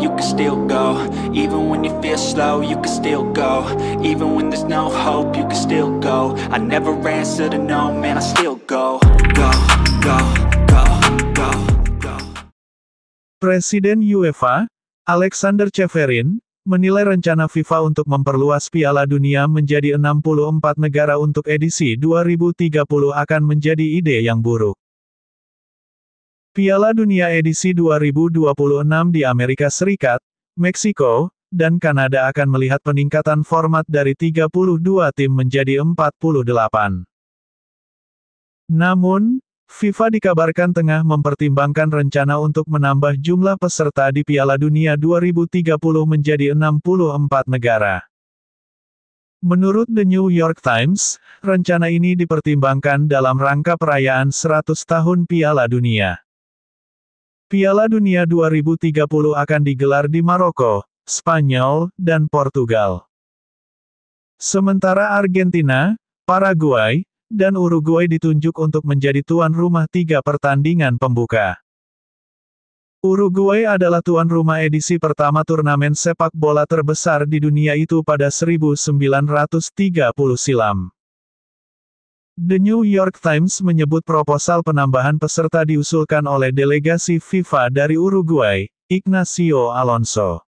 you can still go. Even when you feel slow, you can still go. Even when there's no hope, you can still go. I never answer to no, man, I still go. Go, go, go, go, go. Presiden UEFA, Aleksander Čeferin, menilai rencana FIFA untuk memperluas Piala Dunia menjadi 64 negara untuk edisi 2030 akan menjadi ide yang buruk. Piala Dunia edisi 2026 di Amerika Serikat, Meksiko, dan Kanada akan melihat peningkatan format dari 32 tim menjadi 48. Namun, FIFA dikabarkan tengah mempertimbangkan rencana untuk menambah jumlah peserta di Piala Dunia 2030 menjadi 64 negara. Menurut The New York Times, rencana ini dipertimbangkan dalam rangka perayaan 100 tahun Piala Dunia. Piala Dunia 2030 akan digelar di Maroko, Spanyol, dan Portugal. Sementara Argentina, Paraguay, dan Uruguay ditunjuk untuk menjadi tuan rumah 3 pertandingan pembuka. Uruguay adalah tuan rumah edisi pertama turnamen sepak bola terbesar di dunia itu pada 1930 silam. The New York Times menyebut proposal penambahan peserta diusulkan oleh delegasi FIFA dari Uruguay, Ignacio Alonso.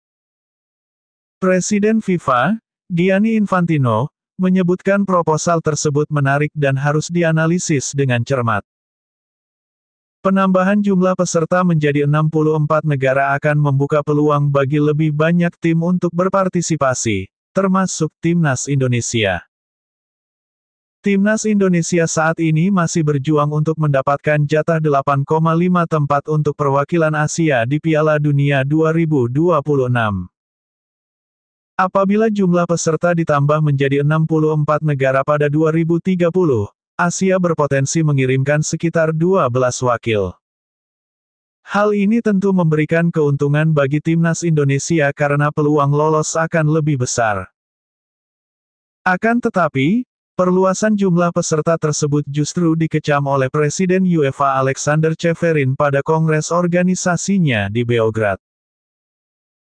Presiden FIFA, Gianni Infantino, menyebutkan proposal tersebut menarik dan harus dianalisis dengan cermat. Penambahan jumlah peserta menjadi 64 negara akan membuka peluang bagi lebih banyak tim untuk berpartisipasi, termasuk Timnas Indonesia. Timnas Indonesia saat ini masih berjuang untuk mendapatkan jatah 8,5 tempat untuk perwakilan Asia di Piala Dunia 2026. Apabila jumlah peserta ditambah menjadi 64 negara pada 2030, Asia berpotensi mengirimkan sekitar 12 wakil. Hal ini tentu memberikan keuntungan bagi Timnas Indonesia karena peluang lolos akan lebih besar. Akan tetapi, perluasan jumlah peserta tersebut justru dikecam oleh Presiden UEFA Aleksander Čeferin pada kongres organisasinya di Beograd.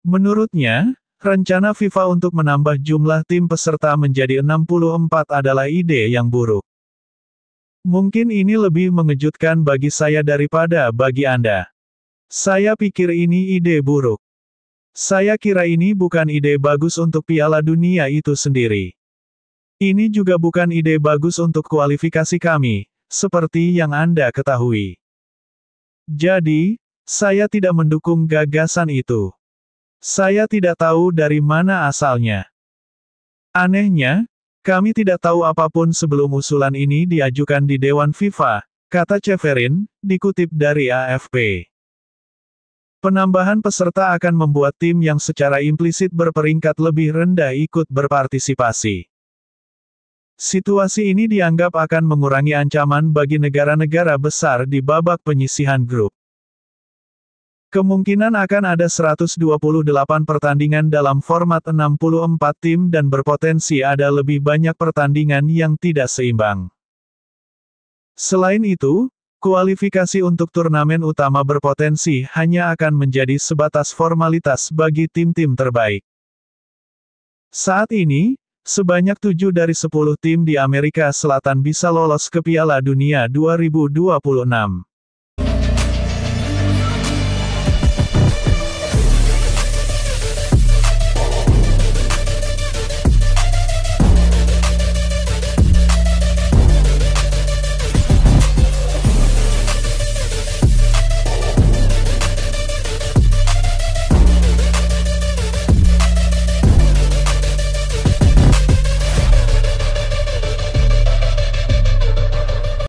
Menurutnya, rencana FIFA untuk menambah jumlah tim peserta menjadi 64 adalah ide yang buruk. Mungkin ini lebih mengejutkan bagi saya daripada bagi Anda. Saya pikir ini ide buruk. Saya kira ini bukan ide bagus untuk Piala Dunia itu sendiri. Ini juga bukan ide bagus untuk kualifikasi kami, seperti yang Anda ketahui. Jadi, saya tidak mendukung gagasan itu. Saya tidak tahu dari mana asalnya. Anehnya, kami tidak tahu apapun sebelum usulan ini diajukan di Dewan FIFA, kata Čeferin, dikutip dari AFP. Penambahan peserta akan membuat tim yang secara implisit berperingkat lebih rendah ikut berpartisipasi. Situasi ini dianggap akan mengurangi ancaman bagi negara-negara besar di babak penyisihan grup. Kemungkinan akan ada 128 pertandingan dalam format 64 tim dan berpotensi ada lebih banyak pertandingan yang tidak seimbang. Selain itu, kualifikasi untuk turnamen utama berpotensi hanya akan menjadi sebatas formalitas bagi tim-tim terbaik. Saat ini, sebanyak 7 dari 10 tim di Amerika Selatan bisa lolos ke Piala Dunia 2026.